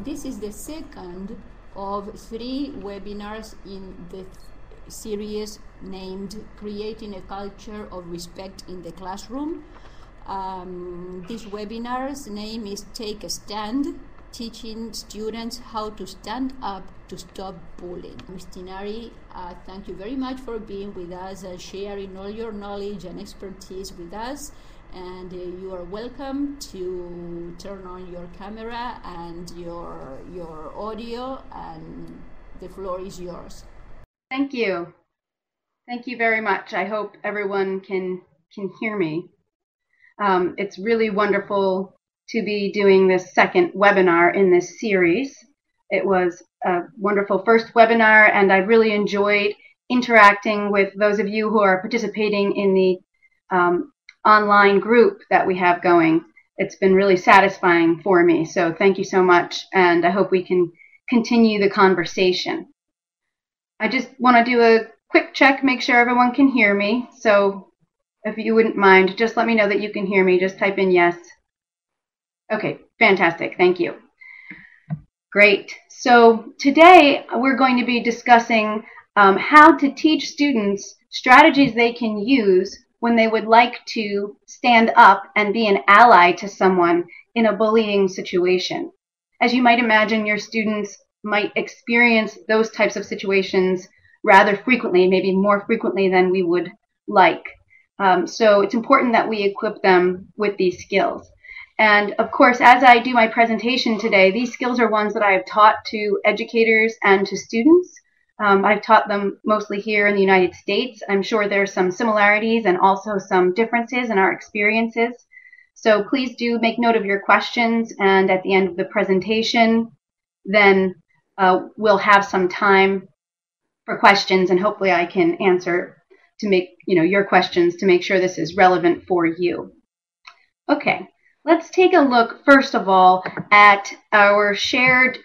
This is the second of 3 webinars in the series named Creating a Culture of Respect in the Classroom. This webinar's name is Take a Stand, teaching students how to stand up to stop bullying. Ms. Tinari, thank you very much for being with us and sharing all your knowledge and expertise with us. And you are welcome to turn on your camera and your audio, and the floor is yours. Thank you. Thank you very much. I hope everyone can hear me. It's really wonderful to be doing this second webinar in this series. It was a wonderful first webinar, and I really enjoyed interacting with those of you who are participating in the online group that we have going. It's been really satisfying for me, so thank you so much, and I hope we can continue the conversation. I just want to do a quick check, make sure everyone can hear me, so if you wouldn't mind, just let me know that you can hear me. Just type in yes. Okay, fantastic, thank you. Great. So today we're going to be discussing how to teach students strategies they can use when they would like to stand up and be an ally to someone in a bullying situation. As you might imagine, your students might experience those types of situations rather frequently, maybe more frequently than we would like. So it's important that we equip them with these skills. And of course, as I do my presentation today, these skills are ones that I have taught to educators and to students. I've taught them mostly here in the United States. I'm sure there's some similarities and also some differences in our experiences. So please do make note of your questions, and at the end of the presentation, then we'll have some time for questions, and hopefully I can answer to make your questions to make sure this is relevant for you. Okay, let's take a look first of all at our shared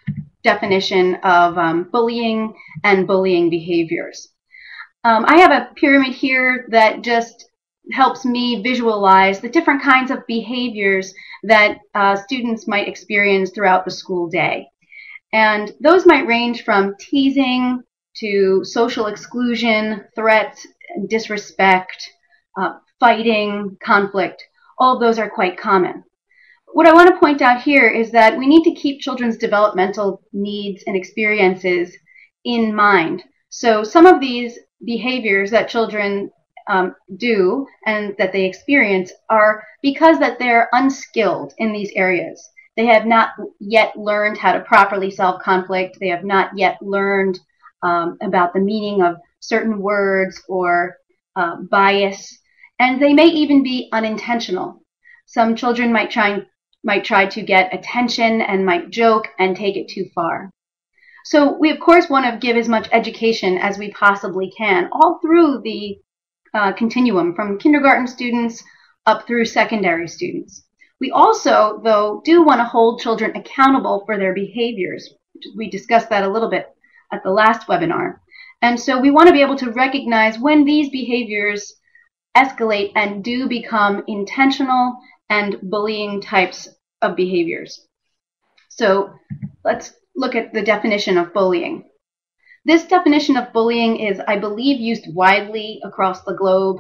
definition of bullying and bullying behaviors. I have a pyramid here that just helps me visualize the different kinds of behaviors that students might experience throughout the school day. And those might range from teasing to social exclusion, threats, disrespect, fighting, conflict. All of those are quite common. What I want to point out here is that we need to keep children's developmental needs and experiences in mind. So some of these behaviors that children do and that they experience are because that they're unskilled in these areas. They have not yet learned how to properly solve conflict. They have not yet learned about the meaning of certain words or bias, and they may even be unintentional. Some children might try to get attention and might joke and take it too far. So we of course want to give as much education as we possibly can all through the continuum from kindergarten students up through secondary students. We also, though, do want to hold children accountable for their behaviors. We discussed that a little bit at the last webinar. And so we want to be able to recognize when these behaviors escalate and do become intentional and bullying types of behaviors. So let's look at the definition of bullying. This definition of bullying is, I believe, used widely across the globe,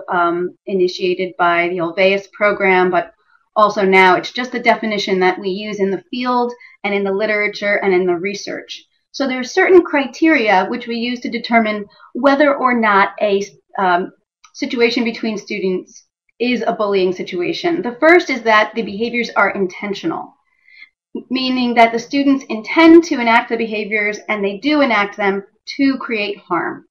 initiated by the Ulvaeus program, but also now it's just a definition that we use in the field and in the literature and in the research. So there are certain criteria which we use to determine whether or not a situation between students is a bullying situation. The first is that the behaviors are intentional, meaning that the students intend to enact the behaviors and they do enact them to create harm.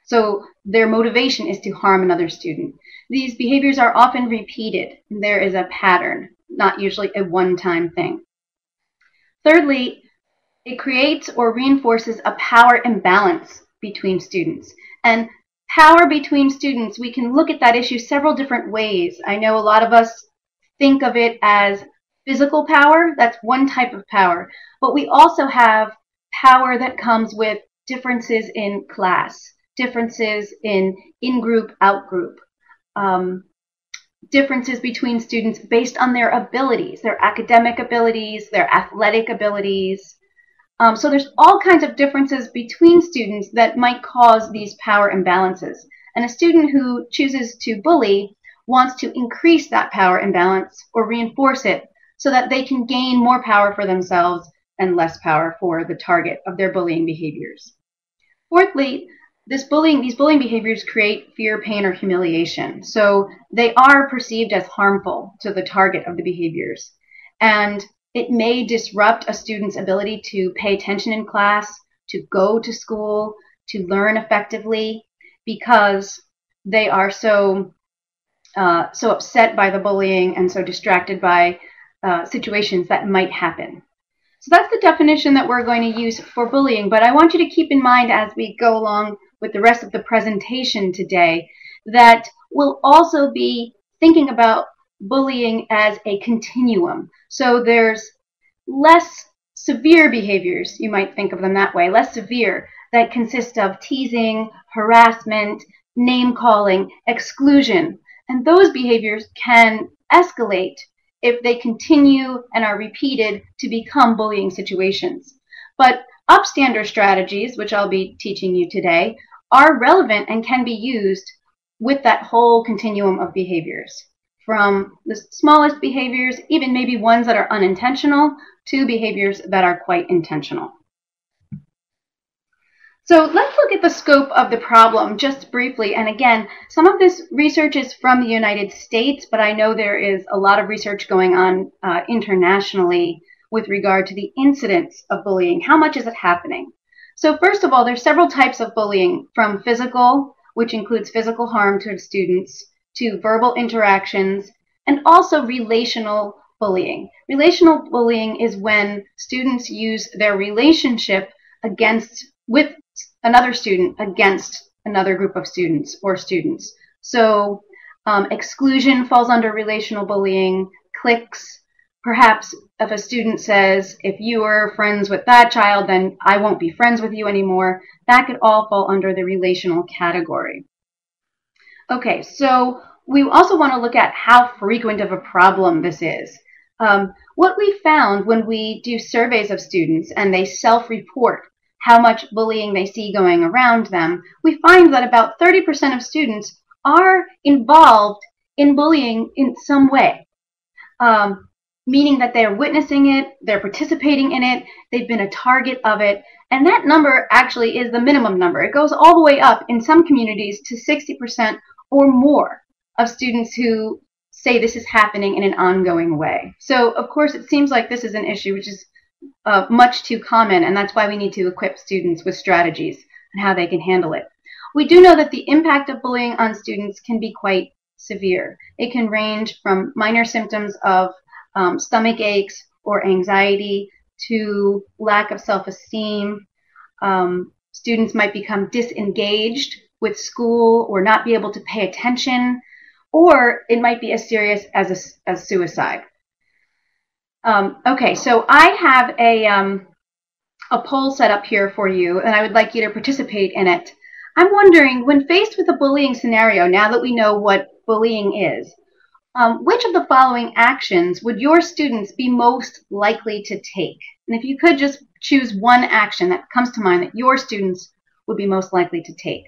So their motivation is to harm another student. These behaviors are often repeated. There is a pattern, not usually a one-time thing. Thirdly, it creates or reinforces a power imbalance between students. And power between students, we can look at that issue several different ways. I know a lot of us think of it as physical power. That's one type of power. But we also have power that comes with differences in class, differences in in-group, out-group, differences between students based on their abilities, their academic abilities, their athletic abilities. So there's all kinds of differences between students that might cause these power imbalances. And a student who chooses to bully wants to increase that power imbalance or reinforce it so that they can gain more power for themselves and less power for the target of their bullying behaviors. Fourthly, these bullying behaviors create fear, pain, or humiliation. So they are perceived as harmful to the target of the behaviors. And it may disrupt a student's ability to pay attention in class, to go to school, to learn effectively, because they are so upset by the bullying and so distracted by situations that might happen. So that's the definition that we're going to use for bullying, but I want you to keep in mind as we go along with the rest of the presentation today that we'll also be thinking about bullying as a continuum. So there's less severe behaviors, you might think of them that way, less severe, that consist of teasing, harassment, name-calling, exclusion. And those behaviors can escalate if they continue and are repeated to become bullying situations. But upstander strategies, which I'll be teaching you today, are relevant and can be used with that whole continuum of behaviors, from the smallest behaviors, even maybe ones that are unintentional, to behaviors that are quite intentional. So let's look at the scope of the problem just briefly. And again, some of this research is from the United States, but I know there is a lot of research going on internationally with regard to the incidence of bullying. How much is it happening? So first of all, there's several types of bullying, from physical, which includes physical harm to students, to verbal interactions, and also relational bullying. Relational bullying is when students use their relationship with another student against another group of students or students. So exclusion falls under relational bullying, cliques. Perhaps if a student says, if you are friends with that child, then I won't be friends with you anymore, that could all fall under the relational category. Okay, so we also want to look at how frequent of a problem this is. What we found when we do surveys of students and they self-report how much bullying they see going around them, we find that about 30% of students are involved in bullying in some way, meaning that they're witnessing it, they're participating in it, they've been a target of it, and that number actually is the minimum number. It goes all the way up in some communities to 60% or more of students who say this is happening in an ongoing way. So, of course, it seems like this is an issue which is much too common, and that's why we need to equip students with strategies and how they can handle it. We do know that the impact of bullying on students can be quite severe. It can range from minor symptoms of stomach aches or anxiety to lack of self-esteem. Students might become disengaged with school or not be able to pay attention, or it might be as serious as suicide. Okay, so I have a poll set up here for you, and I would like you to participate in it. I'm wondering, when faced with a bullying scenario, now that we know what bullying is, which of the following actions would your students be most likely to take? And if you could just choose one action that comes to mind that your students would be most likely to take.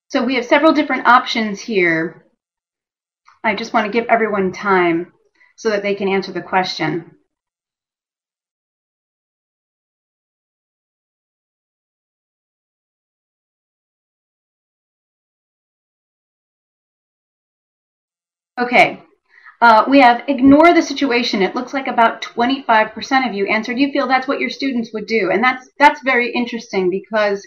So we have several different options here. I just want to give everyone time so that they can answer the question. Okay, we have ignore the situation. It looks like about 25% of you answered. You feel that's what your students would do, and that's very interesting, because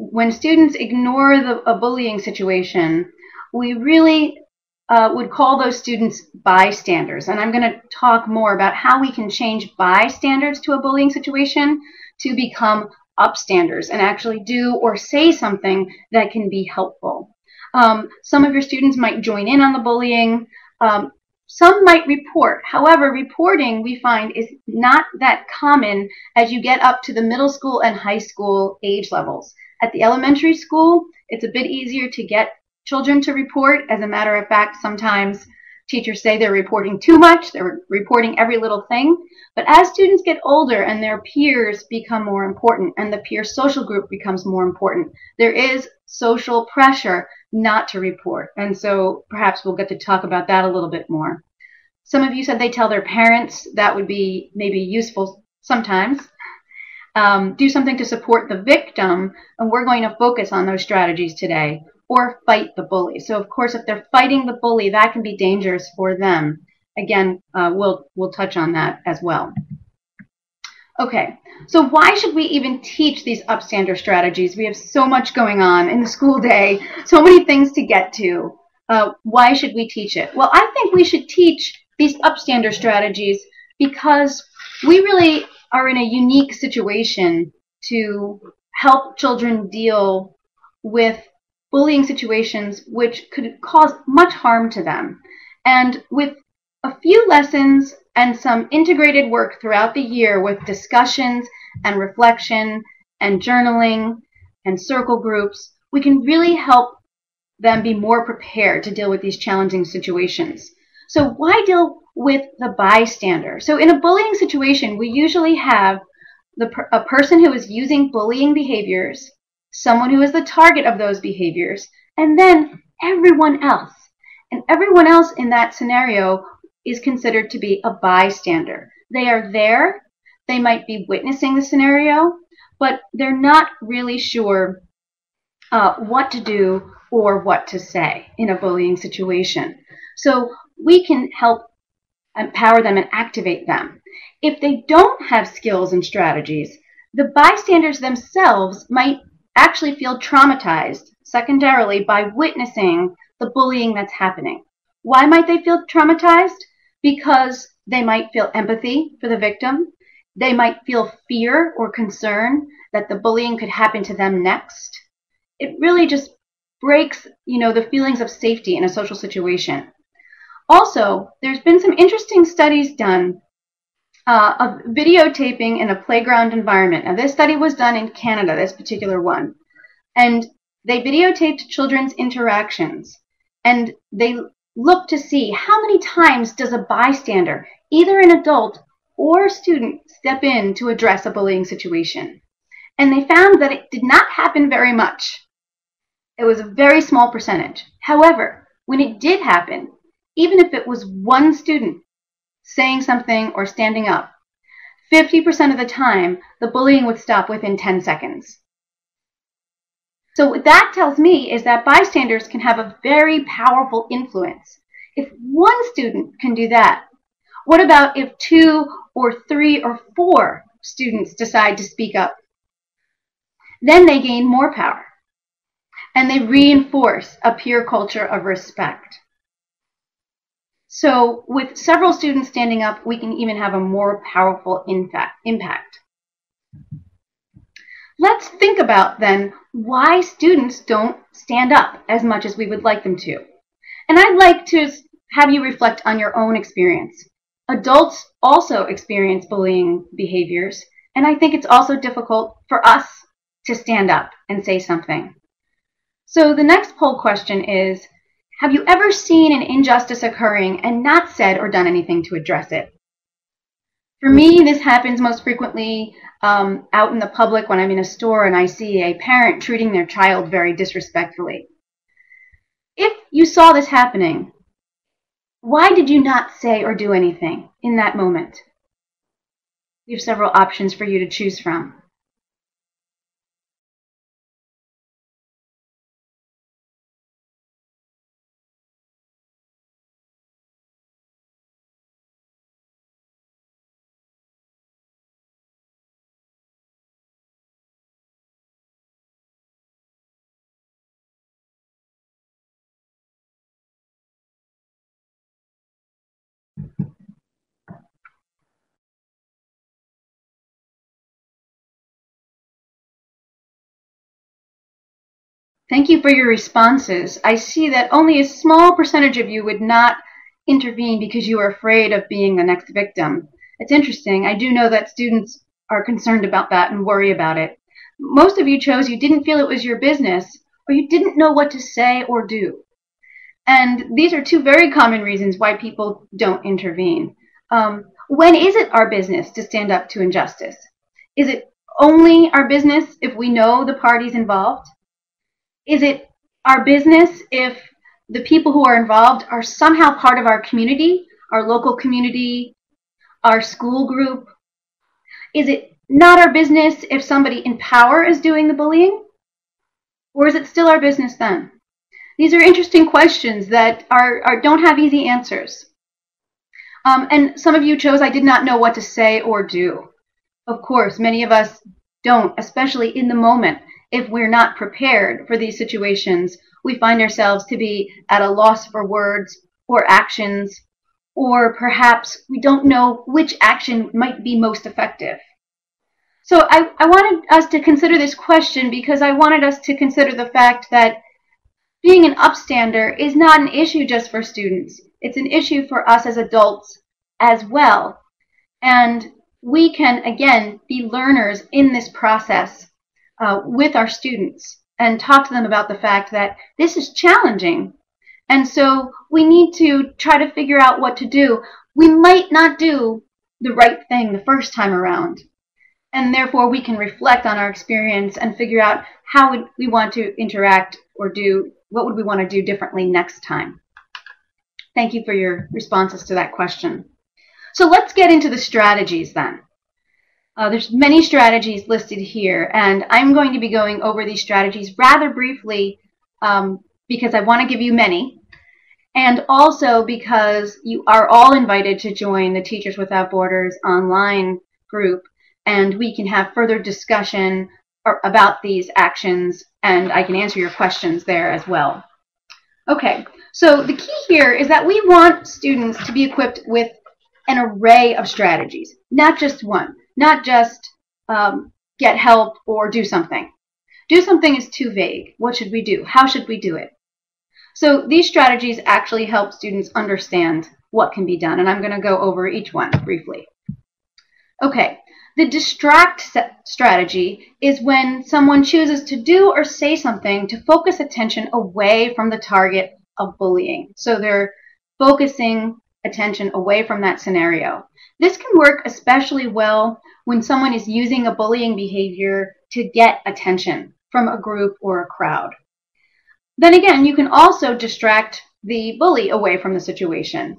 when students ignore a bullying situation, we really would call those students bystanders. And I'm going to talk more about how we can change bystanders to a bullying situation to become upstanders and actually do or say something that can be helpful. Some of your students might join in on the bullying. Some might report. However, reporting, we find, is not that common as you get up to the middle school and high school age levels. At the elementary school, it's a bit easier to get children to report. As a matter of fact, sometimes teachers say they're reporting too much, they're reporting every little thing. But as students get older and their peers become more important and the peer social group becomes more important, there is social pressure not to report. And so perhaps we'll get to talk about that a little bit more. Some of you said they tell their parents. That would be maybe useful sometimes. Do something to support the victim, and we're going to focus on those strategies today. Or fight the bully. So of course, if they're fighting the bully, that can be dangerous for them. Again, we'll touch on that as well. Okay, so why should we even teach these upstander strategies? We have so much going on in the school day, so many things to get to. Why should we teach it? Well, I think we should teach these upstander strategies because we really are in a unique situation to help children deal with bullying situations which could cause much harm to them. And with a few lessons and some integrated work throughout the year with discussions and reflection and journaling and circle groups, we can really help them be more prepared to deal with these challenging situations. So why deal with the bystander? So in a bullying situation, we usually have a person who is using bullying behaviors, someone who is the target of those behaviors, and then everyone else. And everyone else in that scenario is considered to be a bystander. They are there, they might be witnessing the scenario, but they're not really sure what to do or what to say in a bullying situation. So we can help empower them and activate them. If they don't have skills and strategies, the bystanders themselves might actually feel traumatized secondarily by witnessing the bullying that's happening. Why might they feel traumatized? Because they might feel empathy for the victim. They might feel fear or concern that the bullying could happen to them next. It really just breaks, the feelings of safety in a social situation. Also, there's been some interesting studies done of videotaping in a playground environment. Now, this study was done in Canada, this particular one. And they videotaped children's interactions. And they looked to see how many times does a bystander, either an adult or a student, step in to address a bullying situation. And they found that it did not happen very much. It was a very small percentage. However, when it did happen, even if it was one student saying something or standing up, 50% of the time, the bullying would stop within 10 seconds. So what that tells me is that bystanders can have a very powerful influence. If one student can do that, what about if 2 or 3 or 4 students decide to speak up? Then they gain more power, and they reinforce a peer culture of respect. So with several students standing up, we can even have a more powerful impact. Let's think about then why students don't stand up as much as we would like them to. And I'd like to have you reflect on your own experience. Adults also experience bullying behaviors, and I think it's also difficult for us to stand up and say something. So the next poll question is, have you ever seen an injustice occurring and not said or done anything to address it? For me, this happens most frequently out in the public when I'm in a store and I see a parent treating their child very disrespectfully. If you saw this happening, why did you not say or do anything in that moment? We have several options for you to choose from. Thank you for your responses. I see that only a small percentage of you would not intervene because you are afraid of being the next victim. It's interesting. I do know that students are concerned about that and worry about it. Most of you chose you didn't feel it was your business, or you didn't know what to say or do. And these are two very common reasons why people don't intervene. When is it our business to stand up to injustice? Is it only our business if we know the parties involved? Is it our business if the people who are involved are somehow part of our community, our local community, our school group? Is it not our business if somebody in power is doing the bullying? Or is it still our business then? These are interesting questions that don't have easy answers. And some of you chose I did not know what to say or do. Of course, many of us don't, especially in the moment. If we're not prepared for these situations, we find ourselves to be at a loss for words or actions, or perhaps we don't know which action might be most effective. So I wanted us to consider this question because I wanted us to consider the fact that being an upstander is not an issue just for students. It's an issue for us as adults as well. And we can, again, be learners in this process with our students and talk to them about the fact that this is challenging. And so we need to try to figure out what to do. We might not do the right thing the first time around. And therefore we can reflect on our experience and figure out how would we want to interact or do, what would we want to do differently next time. Thank you for your responses to that question. So let's get into the strategies then. There's many strategies listed here, and I'm going to be going over these strategies rather briefly because I want to give you many, and also because you are all invited to join the Teachers Without Borders online group, and we can have further discussion about these actions, and I can answer your questions there as well. Okay, so the key here is that we want students to be equipped with an array of strategies, not just one. Not just get help or do something. Do something is too vague. What should we do? How should we do it? So these strategies actually help students understand what can be done, and I'm going to go over each one briefly. Okay, the distract strategy is when someone chooses to do or say something to focus attention away from the target of bullying. So they're focusing attention away from that scenario. This can work especially well when someone is using a bullying behavior to get attention from a group or a crowd. Then again, you can also distract the bully away from the situation,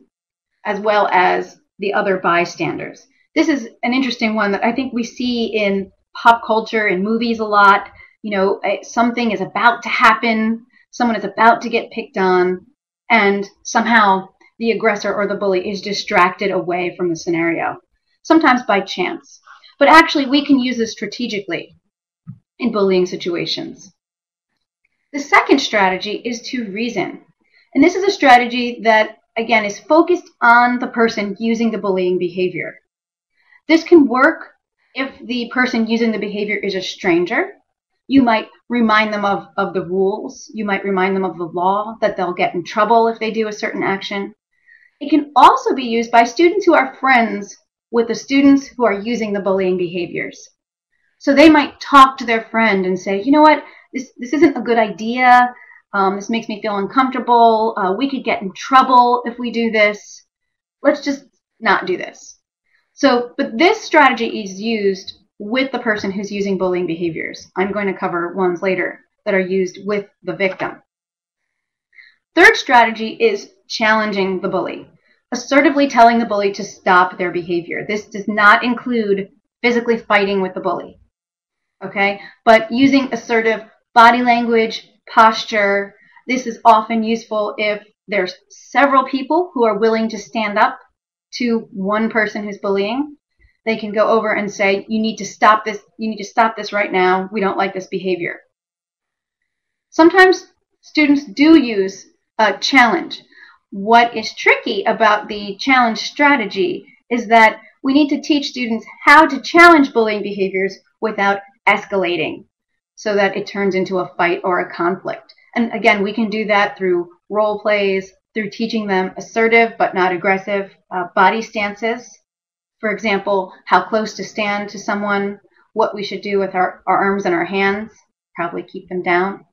as well as the other bystanders. This is an interesting one that I think we see in pop culture and movies a lot. You know, something is about to happen, someone is about to get picked on, and somehow the aggressor or the bully is distracted away from the scenario, sometimes by chance. But actually, we can use this strategically in bullying situations. The second strategy is to reason. And this is a strategy that, again, is focused on the person using the bullying behavior. This can work if the person using the behavior is a stranger. You might remind them of the rules. You might remind them of the law, that they'll get in trouble if they do a certain action. It can also be used by students who are friends with the students who are using the bullying behaviors. So they might talk to their friend and say, you know what, this isn't a good idea. This makes me feel uncomfortable. We could get in trouble if we do this. Let's just not do this. So, but this strategy is used with the person who's using bullying behaviors. I'm going to cover ones later that are used with the victim. Third strategy is challenging the bully, assertively telling the bully to stop their behavior. This does not include physically fighting with the bully, okay? But using assertive body language, posture. This is often useful if there's several people who are willing to stand up to one person who's bullying. They can go over and say, you need to stop this. You need to stop this right now. We don't like this behavior. Sometimes students do use a challenge. What is tricky about the challenge strategy is that we need to teach students how to challenge bullying behaviors without escalating. so that it turns into a fight or a conflict. And again, we can do that through role plays, through teaching them assertive but not aggressive body stances. For example, how close to stand to someone, what we should do with our arms and our hands, probably keep them down.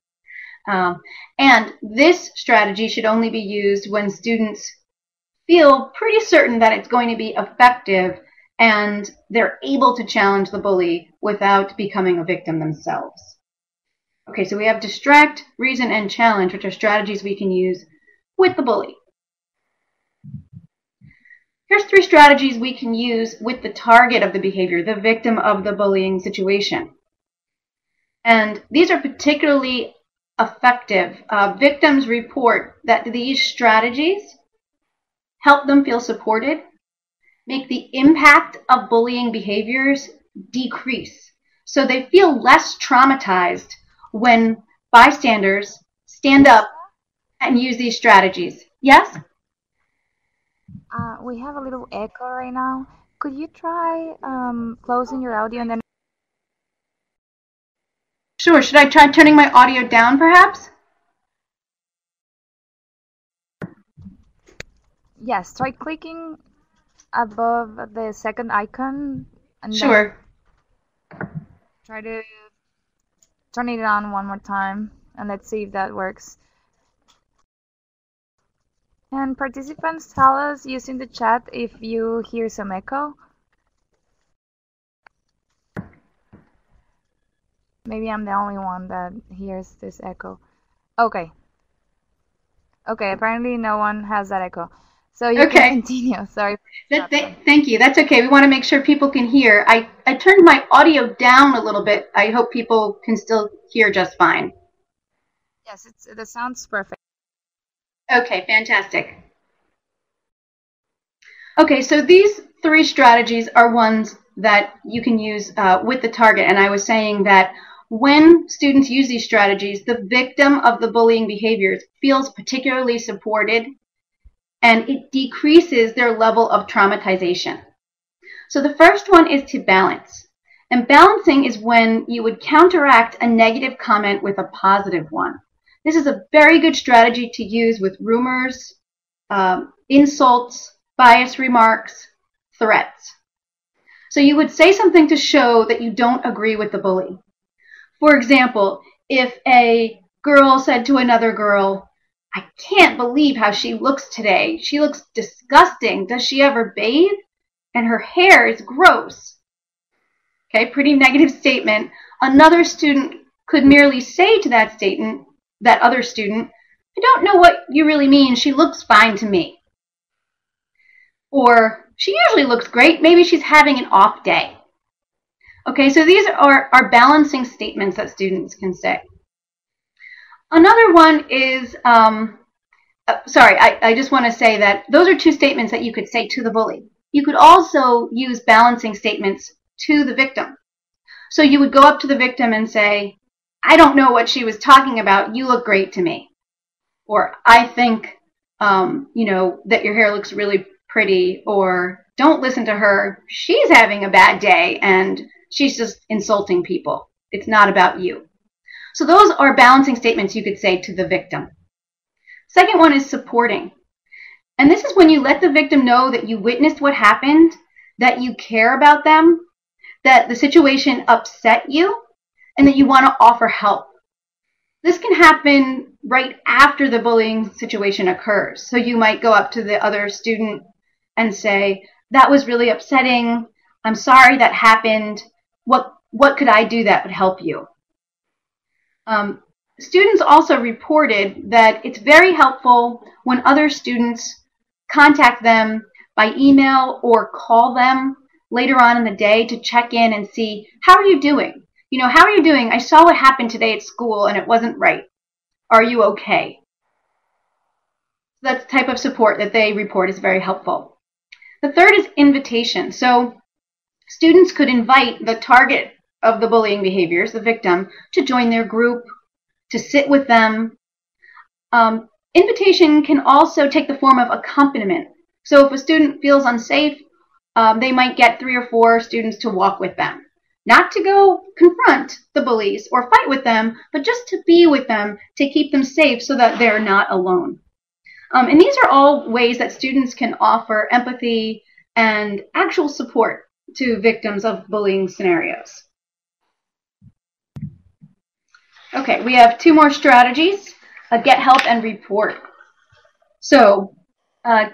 And this strategy should only be used when students feel pretty certain that it's going to be effective and they're able to challenge the bully without becoming a victim themselves. Okay, so we have distract, reason, and challenge, which are strategies we can use with the bully. Here's 3 strategies we can use with the target of the behavior, the victim of the bullying situation. And these are particularly effective. Victims report that these strategies help them feel supported, make the impact of bullying behaviors decrease. So they feel less traumatized when bystanders stand up and use these strategies. Yes? We have a little echo right now. Could you try closing your audio and then... Sure. Should I try turning my audio down, perhaps? Yes, try clicking above the second icon and sure. Then try to turn it on one more time and let's see if that works. And participants, tell us using the chat if you hear some echo. Maybe I'm the only one that hears this echo. Okay. Okay, apparently no one has that echo. So you can continue. Sorry. Thank you. That's okay. We want to make sure people can hear. I turned my audio down a little bit. I hope people can still hear just fine. Yes, the sound's perfect. Okay, fantastic. Okay, so these 3 strategies are ones that you can use with the target. And I was saying that when students use these strategies, the victim of the bullying behaviors feels particularly supported and it decreases their level of traumatization. So the first one is to balance. And balancing is when you would counteract a negative comment with a positive one. This is a very good strategy to use with rumors, insults, bias remarks, threats. So you would say something to show that you don't agree with the bully. For example, if a girl said to another girl, "I can't believe how she looks today. She looks disgusting. Does she ever bathe? And her hair is gross." Okay, pretty negative statement. Another student could merely say to that other student, "I don't know what you really mean. She looks fine to me." Or, "She usually looks great. Maybe she's having an off day." Okay, so these are balancing statements that students can say. Another one is, I just want to say that those are 2 statements that you could say to the bully. You could also use balancing statements to the victim. So you would go up to the victim and say, "I don't know what she was talking about. You look great to me." Or, "I think, that your hair looks really pretty." Or, "Don't listen to her. She's having a bad day and she's just insulting people. It's not about you." So those are balancing statements you could say to the victim. Second one is supporting. And this is when you let the victim know that you witnessed what happened, that you care about them, that the situation upset you, and that you want to offer help. This can happen right after the bullying situation occurs. So you might go up to the other student and say, "That was really upsetting. I'm sorry that happened. What could I do that would help you?" Students also reported that it's very helpful when other students contact them by email or call them later on in the day to check in and see, "How are you doing? How are you doing? I saw what happened today at school and it wasn't right. Are you okay?" That's the type of support that they report is very helpful. The third is invitation. So students could invite the target of the bullying behaviors, the victim, to join their group, to sit with them. Invitation can also take the form of accompaniment. So if a student feels unsafe, they might get 3 or 4 students to walk with them. Not to go confront the bullies or fight with them, but just to be with them, to keep them safe so that they're not alone. And these are all ways that students can offer empathy and actual support to victims of bullying scenarios. Okay, we have 2 more strategies, get help and report. So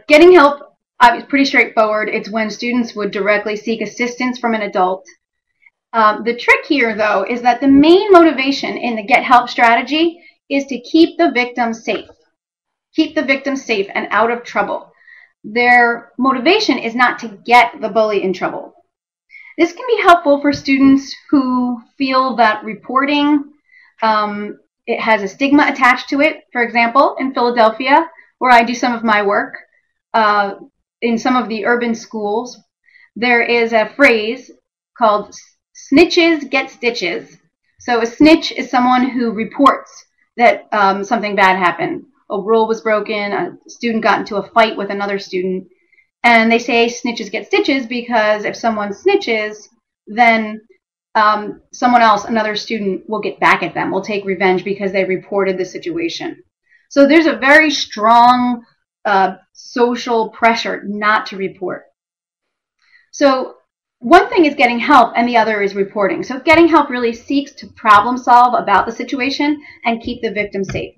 getting help is pretty straightforward. It's when students would directly seek assistance from an adult. The trick here, though, is that the main motivation in the get help strategy is to keep the victim safe. Keep the victim safe and out of trouble. Their motivation is not to get the bully in trouble. This can be helpful for students who feel that reporting it has a stigma attached to it. For example, in Philadelphia, where I do some of my work, in some of the urban schools, there is a phrase called snitches get stitches. So a snitch is someone who reports that something bad happened. A rule was broken, a student got into a fight with another student, and they say snitches get stitches because if someone snitches, then someone else, another student, will get back at them, will take revenge because they reported the situation. So there's a very strong social pressure not to report. So one thing is getting help and the other is reporting. So getting help really seeks to problem solve about the situation and keep the victim safe.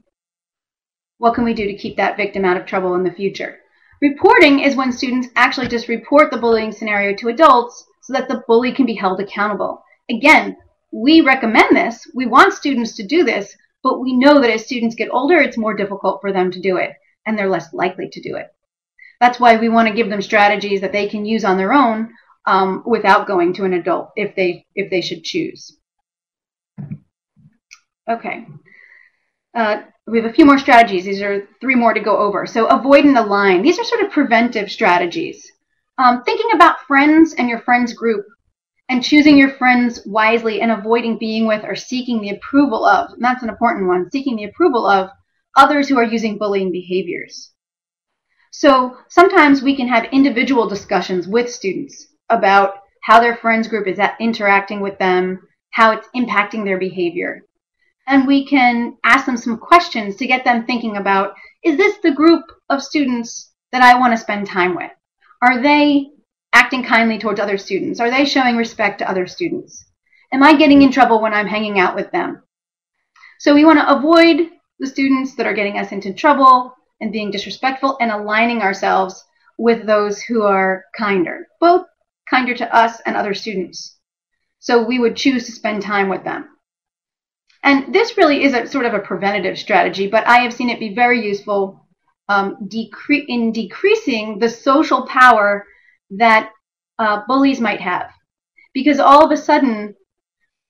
What can we do to keep that victim out of trouble in the future? Reporting is when students actually just report the bullying scenario to adults so that the bully can be held accountable. Again, we recommend this. We want students to do this, but we know that as students get older, it's more difficult for them to do it, and they're less likely to do it. That's why we want to give them strategies that they can use on their own without going to an adult if they should choose. Okay. We have a few more strategies. These are 3 more to go over. So avoid and align. These are sort of preventive strategies. Thinking about friends and your friends group and choosing your friends wisely and avoiding being with or seeking the approval of, and that's an important one, seeking the approval of others who are using bullying behaviors. So sometimes we can have individual discussions with students about how their friends group is interacting with them, how it's impacting their behavior. And we can ask them some questions to get them thinking about, is this the group of students that I want to spend time with? Are they acting kindly towards other students? Are they showing respect to other students? Am I getting in trouble when I'm hanging out with them? So we want to avoid the students that are getting us into trouble and being disrespectful and aligning ourselves with those who are kinder, both kinder to us and other students. So we would choose to spend time with them. And this really is a sort of a preventative strategy, but I have seen it be very useful in decreasing the social power that bullies might have. Because all of a sudden,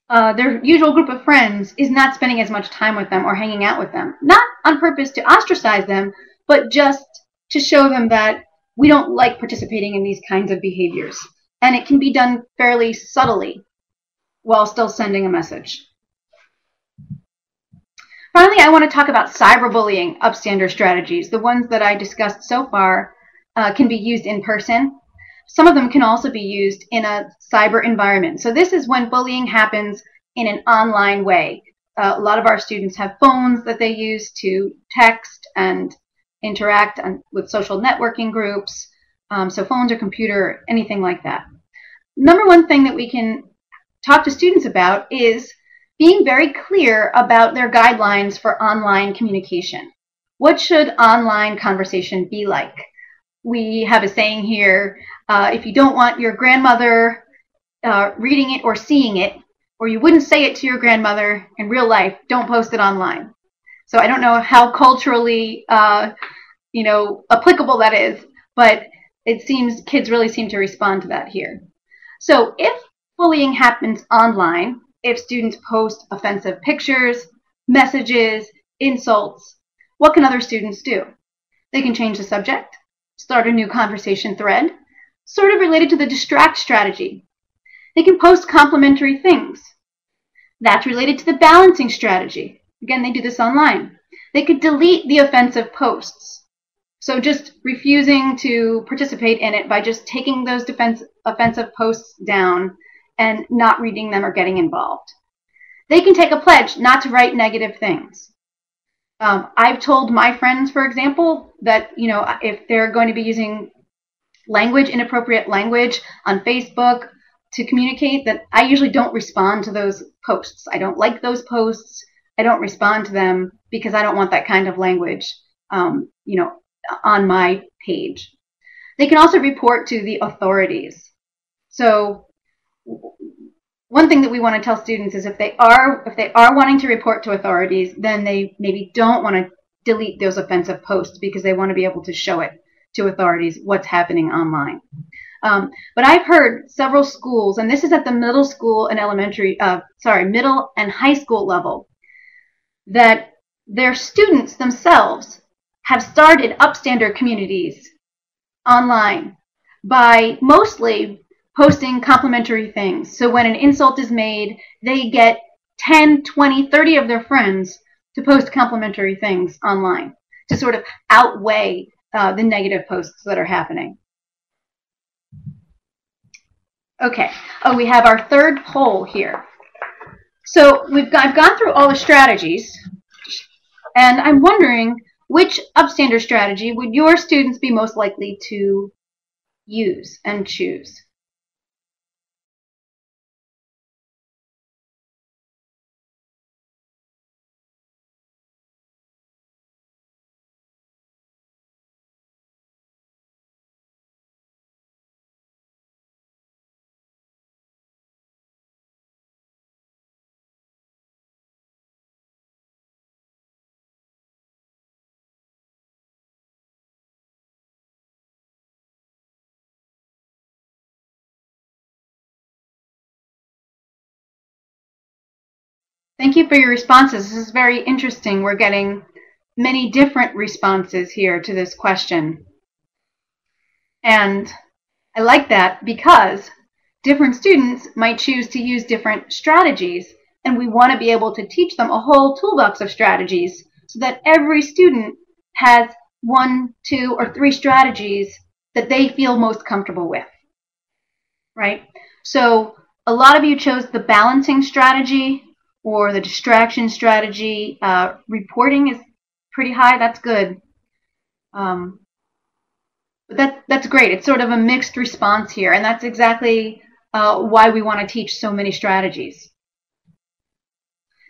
their usual group of friends is not spending as much time with them or hanging out with them. Not on purpose to ostracize them, but just to show them that we don't like participating in these kinds of behaviors. And it can be done fairly subtly while still sending a message. Finally, I want to talk about cyberbullying upstander strategies. The ones that I discussed so far can be used in person. Some of them can also be used in a cyber environment. So this is when bullying happens in an online way. A lot of our students have phones that they use to text and interact with social networking groups. So phones or computer, anything like that. Number one thing that we can talk to students about is being very clear about their guidelines for online communication. What should online conversation be like? We have a saying here, if you don't want your grandmother reading it or seeing it, or you wouldn't say it to your grandmother in real life, don't post it online. So I don't know how culturally applicable that is, but it seems kids really seem to respond to that here. So if bullying happens online, if students post offensive pictures, messages, insults, what can other students do? They can change the subject, start a new conversation thread, sort of related to the distract strategy. They can post complimentary things. That's related to the balancing strategy. Again, they do this online. They could delete the offensive posts. So just refusing to participate in it by just taking those offensive posts down and not reading them or getting involved. They can take a pledge not to write negative things. I've told my friends, for example, that if they're going to be using inappropriate language on Facebook to communicate, that I usually don't respond to those posts. I don't like those posts. I don't respond to them because I don't want that kind of language, on my page. They can also report to the authorities. So one thing that we want to tell students is if they are wanting to report to authorities, then they maybe don't want to delete those offensive posts because they want to be able to show it to authorities what's happening online. But I've heard several schools, and this is at the middle school and middle and high school level, that their students themselves have started upstander communities online by mostly posting complimentary things. So when an insult is made, they get 10, 20, 30 of their friends to post complimentary things online to sort of outweigh the negative posts that are happening. Okay. Oh, we have our third poll here. So I've gone through all the strategies, and I'm wondering which upstander strategy would your students be most likely to use and choose? Thank you for your responses. This is very interesting. We're getting many different responses here to this question. And I like that because different students might choose to use different strategies, and we want to be able to teach them a whole toolbox of strategies so that every student has 1, 2, or 3 strategies that they feel most comfortable with, right? So a lot of you chose the balancing strategy or the distraction strategy. Reporting is pretty high. That's good. But that's great. It's sort of a mixed response here, and that's exactly why we want to teach so many strategies.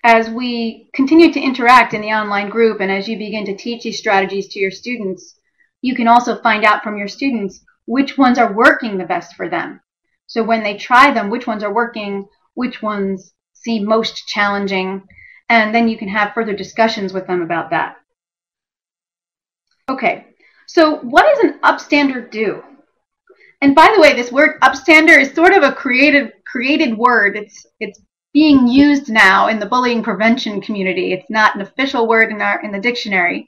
As we continue to interact in the online group, and as you begin to teach these strategies to your students, you can also find out from your students which ones are working the best for them. So when they try them, which ones are working, which ones seem most challenging, and then you can have further discussions with them about that. Okay, so what does an upstander do? And by the way, this word upstander is sort of a created word. It's being used now in the bullying prevention community. It's not an official word in the dictionary,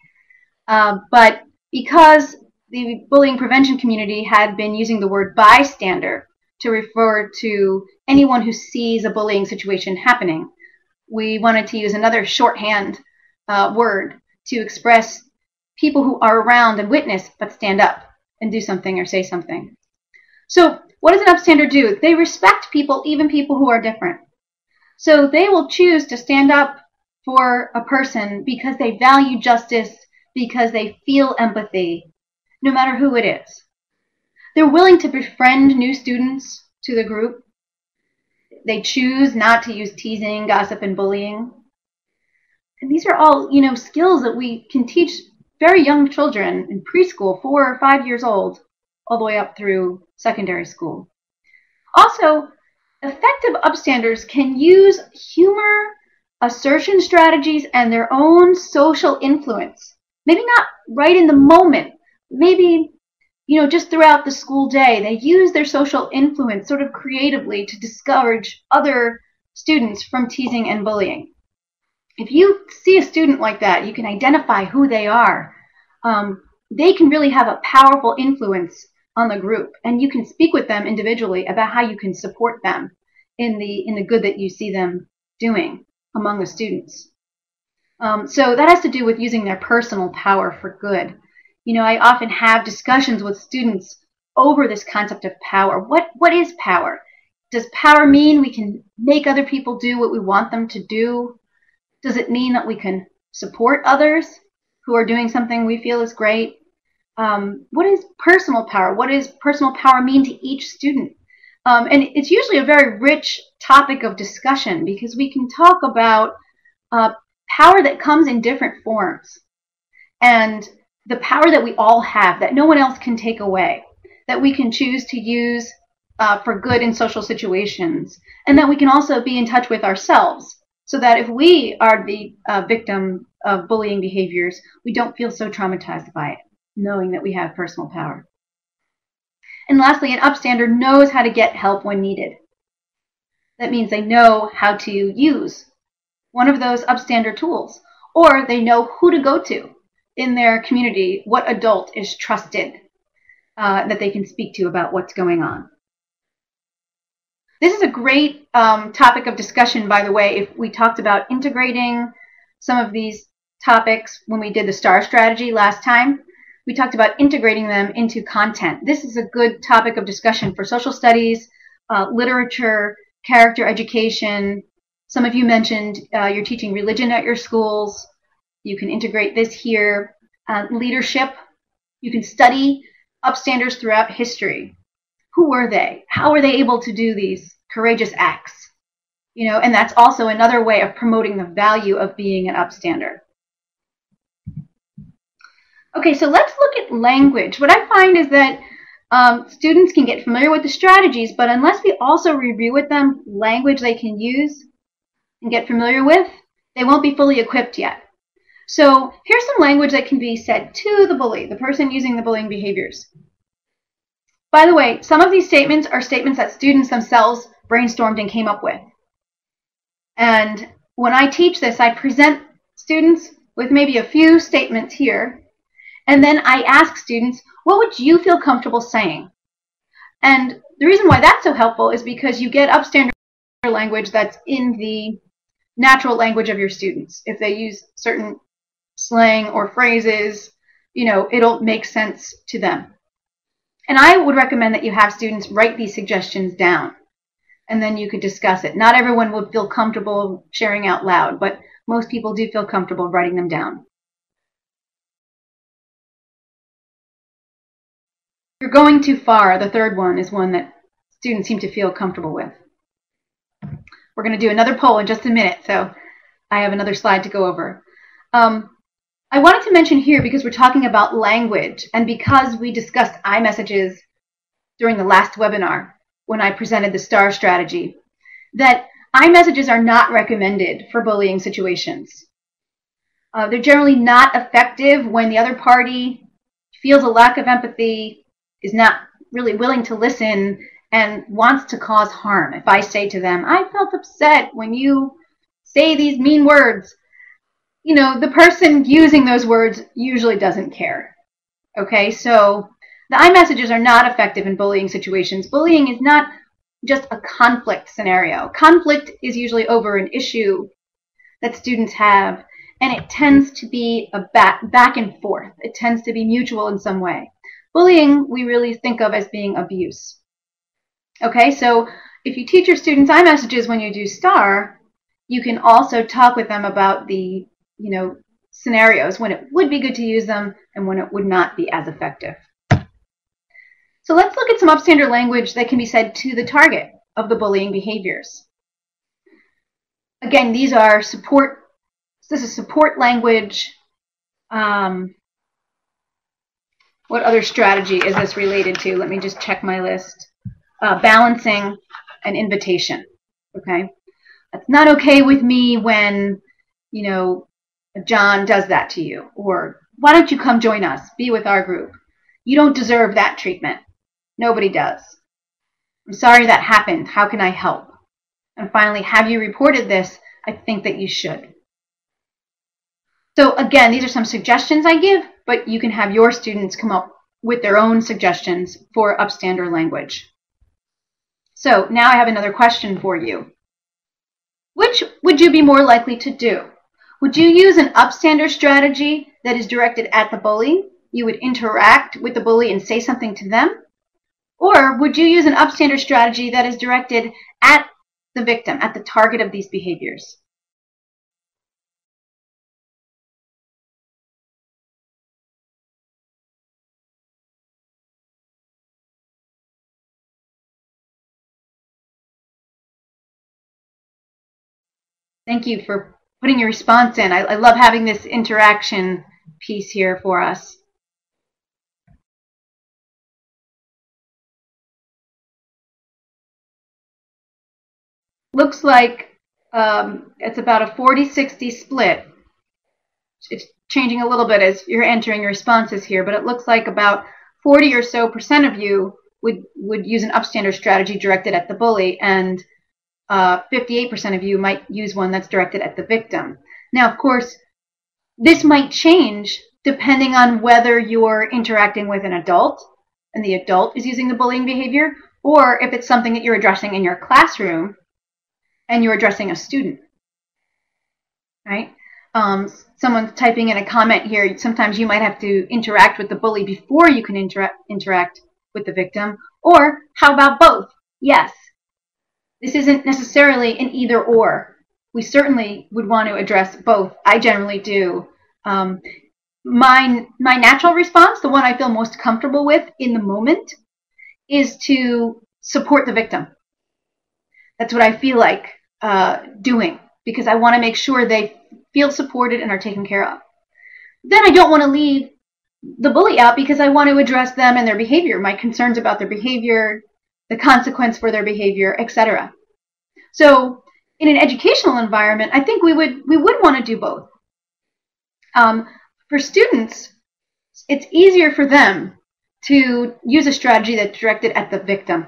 but because the bullying prevention community had been using the word bystander to refer to anyone who sees a bullying situation happening, we wanted to use another shorthand word to express people who are around and witness but stand up and do something or say something. So what does an upstander do? They respect people, even people who are different. So they will choose to stand up for a person because they value justice, because they feel empathy, no matter who it is. They're willing to befriend new students to the group. They choose not to use teasing, gossip, and bullying. And these are all, skills that we can teach very young children in preschool, 4 or 5 years old, all the way up through secondary school. Also, effective upstanders can use humor, assertion strategies, and their own social influence. Maybe not right in the moment, maybe just throughout the school day. They use their social influence sort of creatively to discourage other students from teasing and bullying. If you see a student like that, you can identify who they are. They can really have a powerful influence on the group, and you can speak with them individually about how you can support them in the good that you see them doing among the students. So that has to do with using their personal power for good. I often have discussions with students over this concept of power. What is power? Does power mean we can make other people do what we want them to do? Does it mean that we can support others who are doing something we feel is great? What is personal power? What does personal power mean to each student? And it's usually a very rich topic of discussion because we can talk about power that comes in different forms and the power that we all have that no one else can take away, that we can choose to use for good in social situations, and that we can also be in touch with ourselves so that if we are the victim of bullying behaviors, we don't feel so traumatized by it, knowing that we have personal power. And lastly, an upstander knows how to get help when needed. That means they know how to use one of those upstander tools, or they know who to go to in their community, what adult is trusted that they can speak to about what's going on. This is a great topic of discussion, by the way, if we talked about integrating some of these topics when we did the STAR strategy last time. We talked about integrating them into content. This is a good topic of discussion for social studies, literature, character education. Some of you mentioned you're teaching religion at your schools. You can integrate this here. Leadership. You can study upstanders throughout history. Who were they? How were they able to do these courageous acts? You know, and that's also another way of promoting the value of being an upstander. Okay, so let's look at language. What I find is that students can get familiar with the strategies, but unless we also review with them language they can use and get familiar with, they won't be fully equipped yet. So here's some language that can be said to the bully, the person using the bullying behaviors. By the way, some of these statements are statements that students themselves brainstormed and came up with. And when I teach this, I present students with maybe a few statements here, and then I ask students, what would you feel comfortable saying? And the reason why that's so helpful is because you get upstander language that's in the natural language of your students. If they use certain slang or phrases, you know, it'll make sense to them. And I would recommend that you have students write these suggestions down, and then you could discuss it. Not everyone would feel comfortable sharing out loud, but most people do feel comfortable writing them down. You're going too far. The third one is one that students seem to feel comfortable with. We're going to do another poll in just a minute, so I have another slide to go over. I wanted to mention here, because we're talking about language, and because we discussed iMessages during the last webinar when I presented the STAR strategy, that iMessages are not recommended for bullying situations. They're generally not effective when the other party feels a lack of empathy, is not really willing to listen, and wants to cause harm. If I say to them, I felt upset when you say these mean words, you know, the person using those words usually doesn't care. Okay, so the iMessages are not effective in bullying situations. Bullying is not just a conflict scenario. Conflict is usually over an issue that students have, and it tends to be a back and forth. It tends to be mutual in some way. Bullying, we really think of as being abuse. Okay, so if you teach your students iMessages when you do STAR, you can also talk with them about the, you know, scenarios when it would be good to use them and when it would not be as effective. So let's look at some upstander language that can be said to the target of the bullying behaviors. Again, these are support. This is support language. What other strategy is this related to? Let me just check my list. Balancing and invitation. Okay, that's not okay with me when, you know, John does that to you, or why don't you come join us, be with our group? You don't deserve that treatment. Nobody does. I'm sorry that happened. How can I help? And finally, have you reported this? I think that you should. So again, these are some suggestions I give, but you can have your students come up with their own suggestions for upstander language. So now I have another question for you. Which would you be more likely to do? Would you use an upstander strategy that is directed at the bully? You would interact with the bully and say something to them? Or would you use an upstander strategy that is directed at the victim, at the target of these behaviors? Thank you for putting your response in. I love having this interaction piece here for us. Looks like it's about a 40-60 split. It's changing a little bit as you're entering your responses here, but it looks like about 40% or so of you would use an upstander strategy directed at the bully, and 58% of you might use one that's directed at the victim. Now, of course, this might change depending on whether you're interacting with an adult and the adult is using the bullying behavior, or if it's something that you're addressing in your classroom and you're addressing a student, right? Someone's typing in a comment here. Sometimes you might have to interact with the bully before you can interact with the victim. Or how about both? Yes. This isn't necessarily an either or. We certainly would want to address both. I generally do. My natural response, the one I feel most comfortable with in the moment, is to support the victim. That's what I feel like doing, because I want to make sure they feel supported and are taken care of. Then I don't want to leave the bully out because I want to address them and their behavior, my concerns about their behavior, the consequence for their behavior, etc. So in an educational environment, I think we would want to do both. For students, it's easier for them to use a strategy that's directed at the victim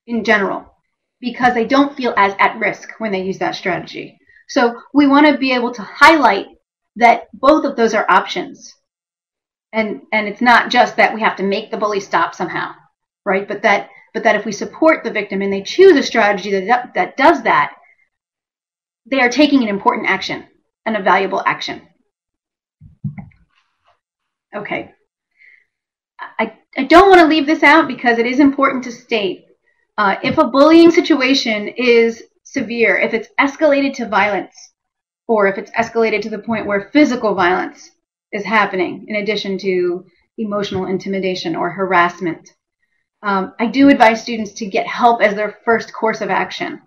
in general, because they don't feel as at risk when they use that strategy. So we want to be able to highlight that both of those are options. And it's not just that we have to make the bully stop somehow, right? But that if we support the victim and they choose a strategy that does that, they are taking an important action and a valuable action. Okay. I don't want to leave this out because it is important to state, if a bullying situation is severe, if it's escalated to violence, or if it's escalated to the point where physical violence is happening in addition to emotional intimidation or harassment, I do advise students to get help as their first course of action,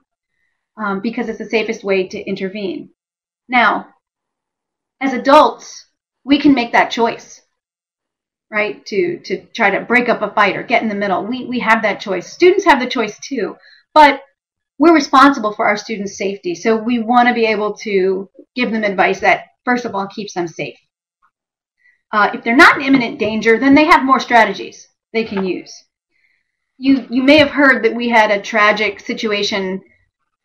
because it's the safest way to intervene. Now, as adults, we can make that choice, right, to try to break up a fight or get in the middle. We have that choice. Students have the choice too, but we're responsible for our students' safety, so we want to be able to give them advice that, first of all, keeps them safe. If they're not in imminent danger, then they have more strategies they can use. You may have heard that we had a tragic situation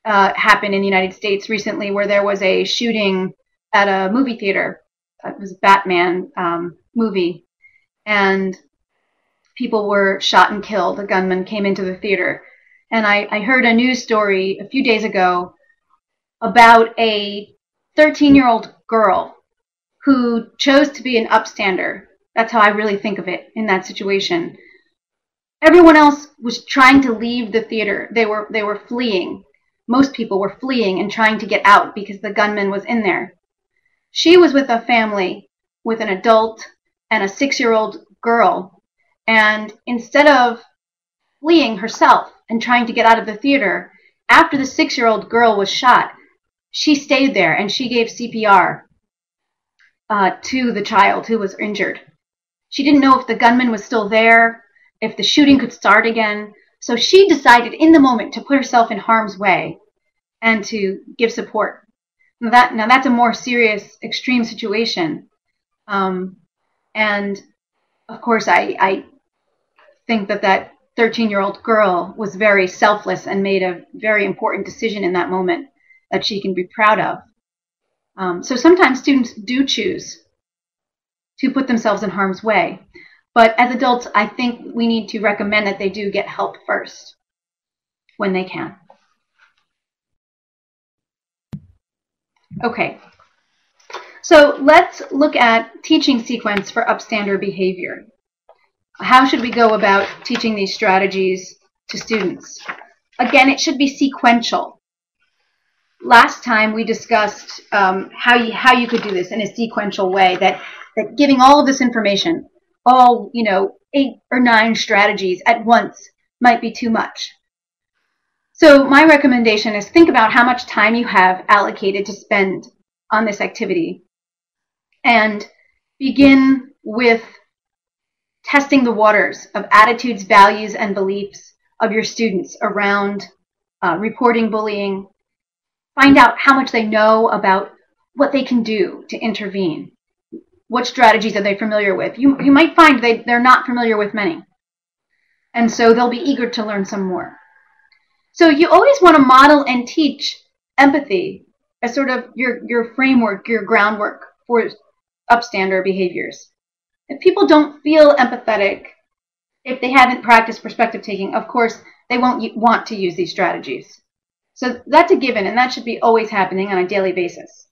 happen in the United States recently where there was a shooting at a movie theater. It was a Batman movie, and people were shot and killed. A gunman came into the theater. And I heard a news story a few days ago about a 13-year-old girl who chose to be an upstander. That's how I really think of it in that situation. Everyone else was trying to leave the theater. They were fleeing. Most people were fleeing and trying to get out because the gunman was in there. She was with a family, with an adult and a 6-year-old girl. And instead of fleeing herself and trying to get out of the theater, after the 6-year-old girl was shot, she stayed there and she gave CPR to the child who was injured. She didn't know if the gunman was still there, if the shooting could start again. So she decided in the moment to put herself in harm's way and to give support. Now that's a more serious, extreme situation. And of course, I think that 13-year-old girl was very selfless and made a very important decision in that moment that she can be proud of. So sometimes students do choose to put themselves in harm's way. But as adults, I think we need to recommend that they do get help first when they can. Okay. So let's look at teaching sequence for upstander behavior. How should we go about teaching these strategies to students? Again, it should be sequential. Last time we discussed how you could do this in a sequential way, that giving all of this information, all 8 or 9 strategies at once might be too much. So my recommendation is think about how much time you have allocated to spend on this activity, and begin with testing the waters of attitudes, values, and beliefs of your students around reporting bullying. Find out how much they know about what they can do to intervene. What strategies are they familiar with? You might find they're not familiar with many. And so they'll be eager to learn some more. So you always want to model and teach empathy as sort of your framework, your groundwork for upstander behaviors. If people don't feel empathetic, if they haven't practiced perspective taking, of course, they won't want to use these strategies. So that's a given, and that should be always happening on a daily basis.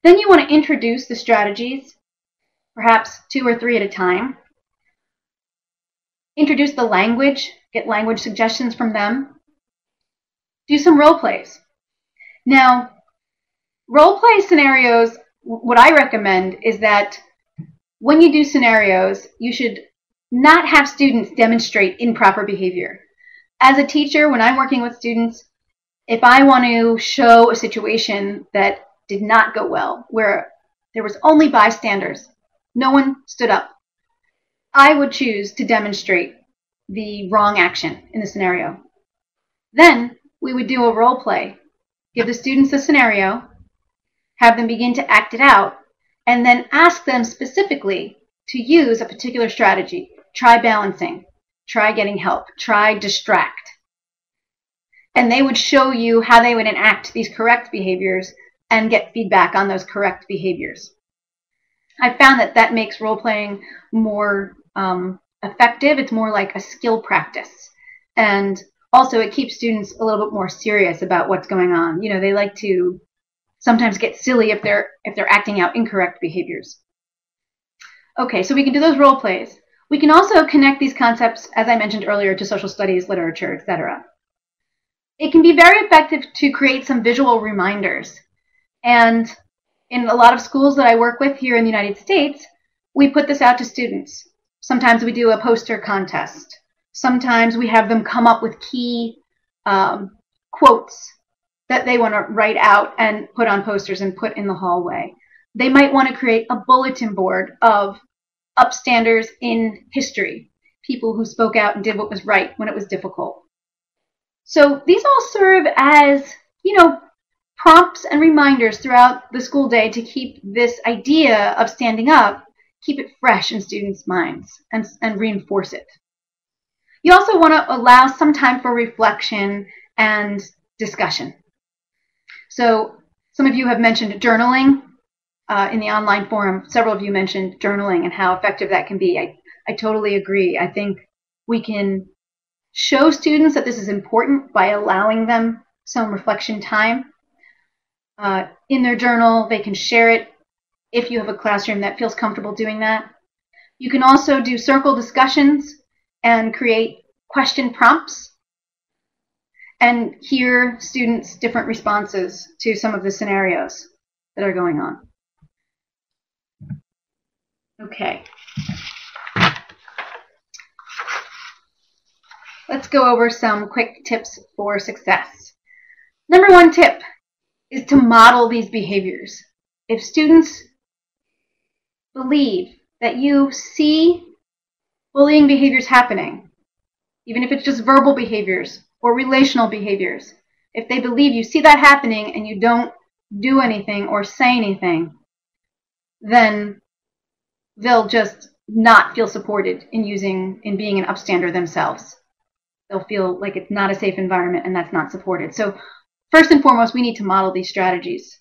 Then you want to introduce the strategies, perhaps 2 or 3 at a time. Introduce the language, get language suggestions from them. Do some role plays. Now, role play scenarios, what I recommend is that when you do scenarios, you should not have students demonstrate improper behavior. As a teacher, when I'm working with students, if I want to show a situation that did not go well, where there was only bystanders, no one stood up, I would choose to demonstrate the wrong action in the scenario. Then we would do a role play, give the students a scenario, have them begin to act it out, and then ask them specifically to use a particular strategy. Try balancing, try getting help, try distract. And they would show you how they would enact these correct behaviors and get feedback on those correct behaviors. I found that makes role-playing more effective. It's more like a skill practice. And also it keeps students a little bit more serious about what's going on. They like to sometimes get silly if they're acting out incorrect behaviors. Okay, so we can do those role plays. We can also connect these concepts, as I mentioned earlier, to social studies, literature, etc. It can be very effective to create some visual reminders. And in a lot of schools that I work with here in the United States, we put this out to students. Sometimes we do a poster contest. Sometimes we have them come up with key quotes that they want to write out and put on posters and put in the hallway. They might want to create a bulletin board of upstanders in history, people who spoke out and did what was right when it was difficult. So these all serve as, prompts and reminders throughout the school day to keep this idea of standing up, keep it fresh in students' minds and reinforce it. You also want to allow some time for reflection and discussion. So some of you have mentioned journaling in the online forum. Several of you mentioned journaling and how effective that can be. I totally agree. I think we can show students that this is important by allowing them some reflection time. In their journal, they can share it if you have a classroom that feels comfortable doing that. You can also do circle discussions and create question prompts and hear students' different responses to some of the scenarios that are going on. Okay. Let's go over some quick tips for success. Number 1 tip is to model these behaviors. If students believe that you see bullying behaviors happening, even if it's just verbal behaviors or relational behaviors, if they believe you see that happening and you don't do anything or say anything, then they'll just not feel supported in being an upstander themselves. They'll feel like it's not a safe environment and that's not supported. So first and foremost, we need to model these strategies.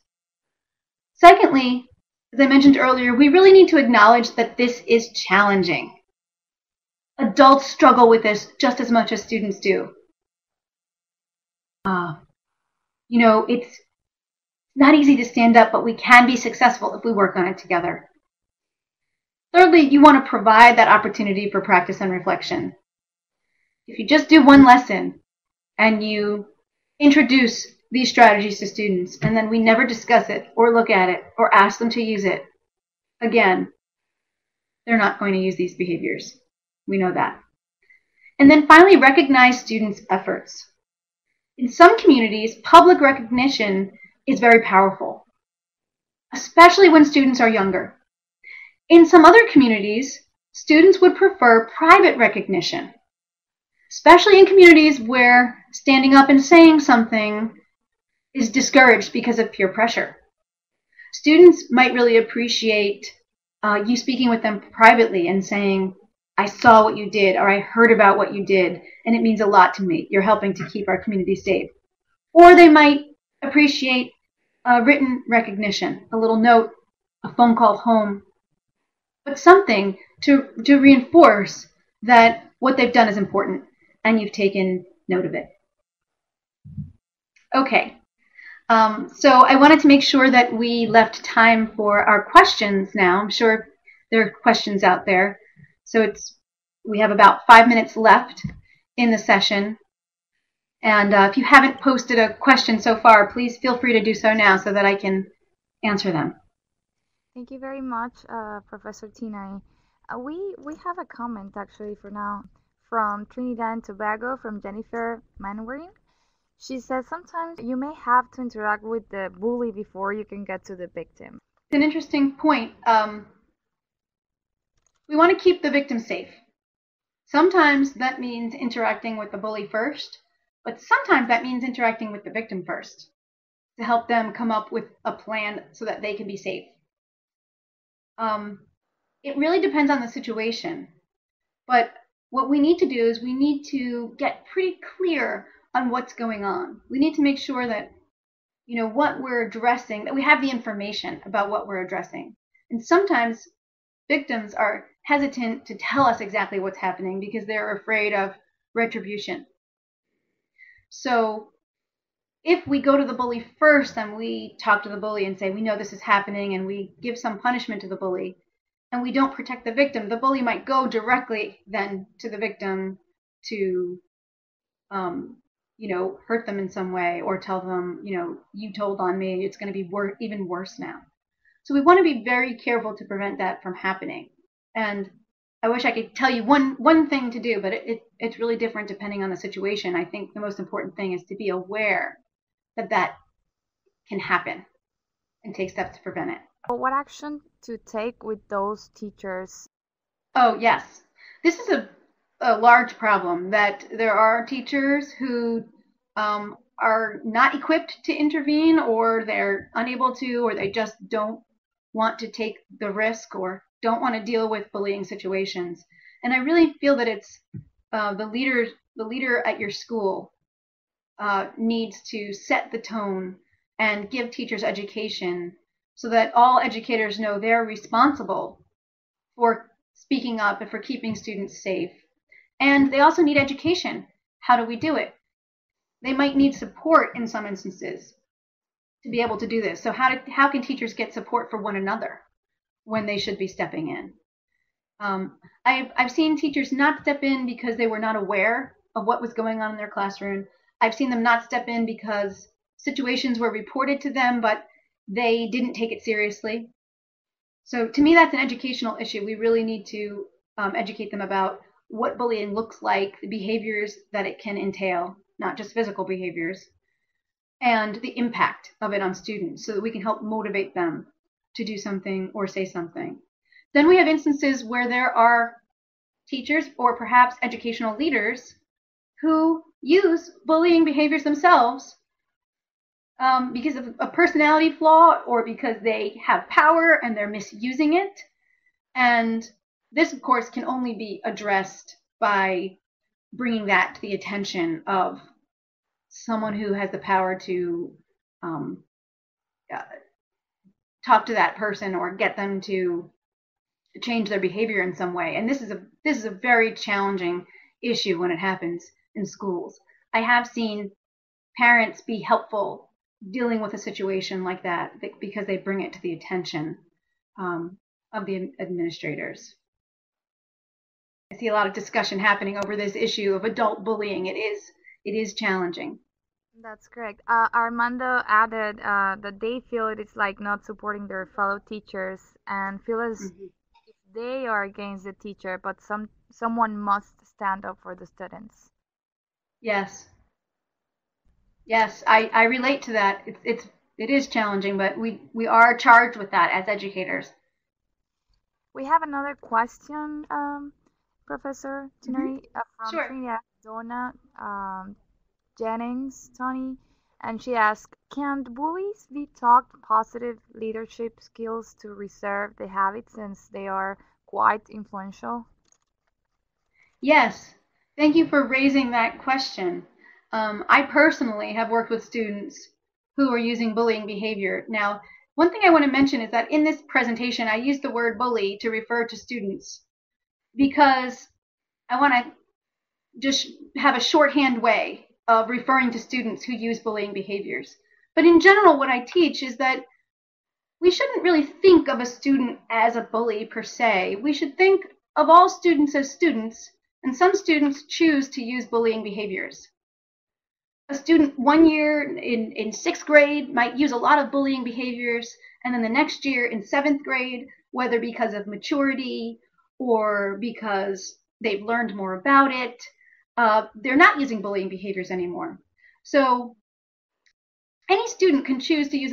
Secondly, as I mentioned earlier, we really need to acknowledge that this is challenging. Adults struggle with this just as much as students do. It's not easy to stand up, but we can be successful if we work on it together. Thirdly, you want to provide that opportunity for practice and reflection. If you just do one lesson and you introduce these strategies to students and then we never discuss it or look at it or ask them to use it, again, they're not going to use these behaviors. We know that. And then finally, recognize students' efforts. In some communities, public recognition is very powerful, especially when students are younger. In some other communities, students would prefer private recognition, especially in communities where standing up and saying something is discouraged because of peer pressure. Students might really appreciate you speaking with them privately and saying, I saw what you did, or I heard about what you did, and it means a lot to me. You're helping to keep our community safe. Or they might appreciate written recognition, a little note, a phone call home, but something to reinforce that what they've done is important and you've taken note of it. Okay, so I wanted to make sure that we left time for our questions now. I'm sure there are questions out there. So we have about 5 minutes left in the session. And if you haven't posted a question so far, please feel free to do so now so that I can answer them. Thank you very much, Professor Tina. We have a comment actually for now from Trinidad and Tobago, from Jennifer Manwaring. She says sometimes you may have to interact with the bully before you can get to the victim. It's an interesting point. We want to keep the victim safe. Sometimes that means interacting with the bully first, but sometimes that means interacting with the victim first to help them come up with a plan so that they can be safe. It really depends on the situation, but what we need to do is we need to get pretty clear on what's going on. We need to make sure that, what we're addressing, that we have the information about what we're addressing. And sometimes victims are hesitant to tell us exactly what's happening because they're afraid of retribution. So if we go to the bully first and we talk to the bully and say, we know this is happening, and we give some punishment to the bully, and we don't protect the victim, the bully might go directly then to the victim to hurt them in some way, or tell them, you told on me, it's going to be even worse now. So we want to be very careful to prevent that from happening. And I wish I could tell you one thing to do, but it's really different depending on the situation. I think the most important thing is to be aware that can happen and take steps to prevent it. What action to take with those teachers? Oh, yes. This is a large problem, that there are teachers who are not equipped to intervene, or they're unable to, or they just don't want to take the risk, or don't want to deal with bullying situations. And I really feel that it's the leader at your school needs to set the tone and give teachers education so that all educators know they're responsible for speaking up and for keeping students safe. And they also need education. How do we do it? They might need support in some instances to be able to do this. So how can teachers get support for one another when they should be stepping in? I've seen teachers not step in because they were not aware of what was going on in their classroom. I've seen them not step in because situations were reported to them, but they didn't take it seriously. So to me, that's an educational issue. We really need to educate them about what bullying looks like, the behaviors that it can entail, not just physical behaviors, and the impact of it on students, so that we can help motivate them to do something or say something. Then we have instances where there are teachers or perhaps educational leaders who use bullying behaviors themselves because of a personality flaw, or because they have power and they're misusing it. And this, of course, can only be addressed by bringing that to the attention of someone who has the power to talk to that person or get them to change their behavior in some way. And this is a very challenging issue when it happens in schools. I have seen parents be helpful dealing with a situation like that because they bring it to the attention of the administrators. I see a lot of discussion happening over this issue of adult bullying. It is challenging. That's correct. Armando added that they feel it is like not supporting their fellow teachers and feel as if they are against the teacher, but someone must stand up for the students. Yes. Yes, I relate to that. It is challenging, but we are charged with that as educators. We have another question, Professor Tinari, from Sure. Trinidad Donna Jennings, Tony, and she asked, can bullies be taught positive leadership skills to reserve the habits since they are quite influential? Yes. Thank you for raising that question. I personally have worked with students who are using bullying behavior. Now, one thing I want to mention is that in this presentation, I used the word bully to refer to students because I want to just have a shorthand way of referring to students who use bullying behaviors. But in general, what I teach is that we shouldn't really think of a student as a bully per se. We should think of all students as students, and some students choose to use bullying behaviors. A student 1 year in 6th grade might use a lot of bullying behaviors, and then the next year in 7th grade, whether because of maturity or because they've learned more about it, they're not using bullying behaviors anymore. So any student can choose to use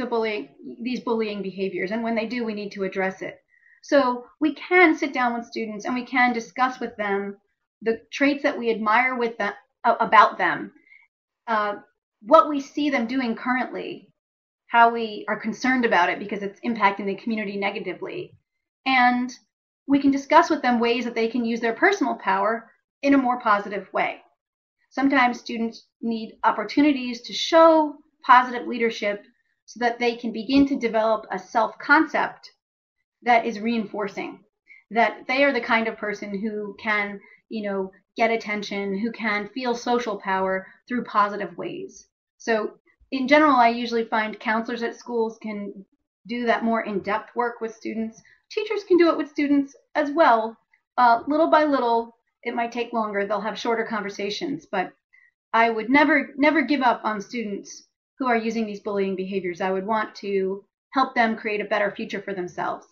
these bullying behaviors, and when they do, we need to address it. So we can sit down with students and we can discuss with them the traits that we admire about them, what we see them doing currently, how we are concerned about it because it's impacting the community negatively. And we can discuss with them ways that they can use their personal power in a more positive way. Sometimes students need opportunities to show positive leadership so that they can begin to develop a self-concept that is reinforcing, that they are the kind of person who can, get attention, who can feel social power through positive ways. So in general, I usually find counselors at schools can do that more in-depth work with students. Teachers can do it with students as well. Little by little, it might take longer. They'll have shorter conversations, but I would never give up on students who are using these bullying behaviors. I would want to help them create a better future for themselves.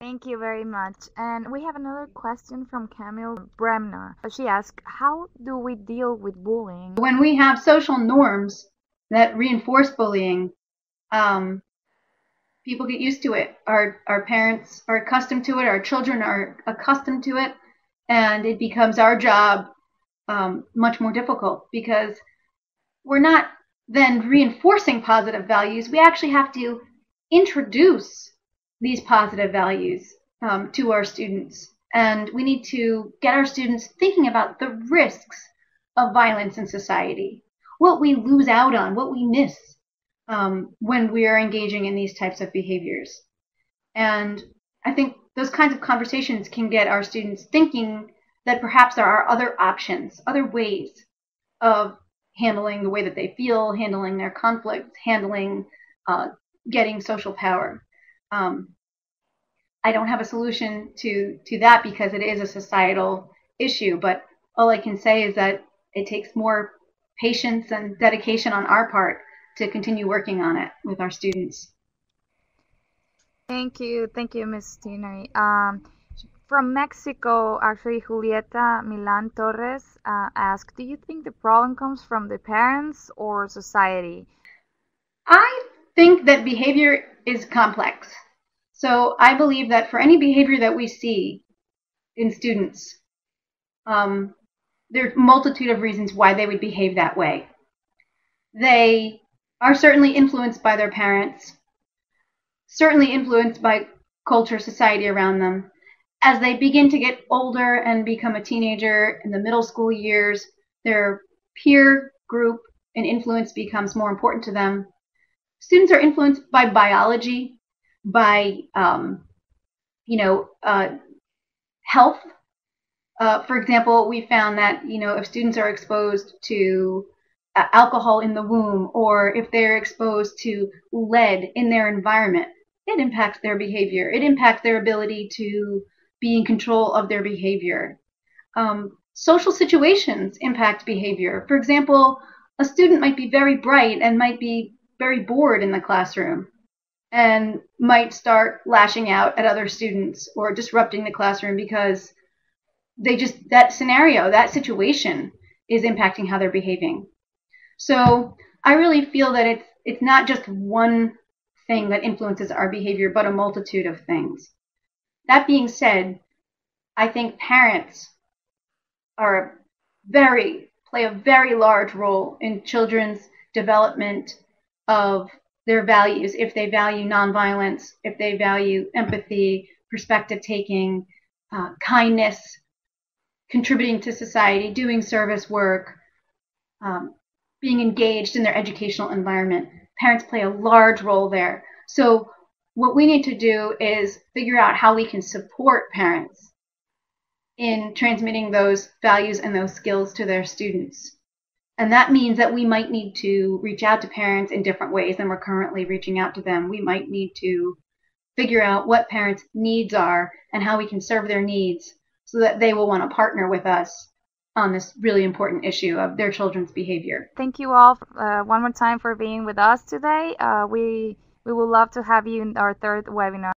Thank you very much. And we have another question from Camille Bremner. She asked, how do we deal with bullying? When we have social norms that reinforce bullying, people get used to it. Our parents are accustomed to it. Our children are accustomed to it. And it becomes our job much more difficult because we're not then reinforcing positive values. We actually have to introduce these positive values to our students. And we need to get our students thinking about the risks of violence in society, what we lose out on, what we miss when we are engaging in these types of behaviors. And I think those kinds of conversations can get our students thinking that perhaps there are other options, other ways of handling the way that they feel, handling their conflicts, handling getting social power. I don't have a solution to that because it is a societal issue, but all I can say is that it takes more patience and dedication on our part to continue working on it with our students. Thank you, Ms. Tinay. From Mexico, actually, Julieta Milan Torres asked, do you think the problem comes from the parents or society? I think that behavior is complex. So I believe that for any behavior that we see in students, there's a multitude of reasons why they would behave that way. They are certainly influenced by their parents, certainly influenced by culture, society around them. As they begin to get older and become a teenager in the middle school years, their peer group and influence becomes more important to them. Students are influenced by biology, by health. For example, we found that if students are exposed to alcohol in the womb, or if they're exposed to lead in their environment, it impacts their behavior. It impacts their ability to be in control of their behavior. Social situations impact behavior. For example, a student might be very bright and might be very bored in the classroom and might start lashing out at other students or disrupting the classroom because that scenario, that situation is impacting how they're behaving. So I really feel that it's not just one thing that influences our behavior, but a multitude of things. That being said, I think parents play a very large role in children's development of their values. If they value nonviolence, if they value empathy, perspective taking, kindness, contributing to society, doing service work, being engaged in their educational environment, parents play a large role there. So what we need to do is figure out how we can support parents in transmitting those values and those skills to their students. And that means that we might need to reach out to parents in different ways than we're currently reaching out to them. We might need to figure out what parents' needs are and how we can serve their needs so that they will want to partner with us on this really important issue of their children's behavior. Thank you all one more time for being with us today. We would love to have you in our third webinar.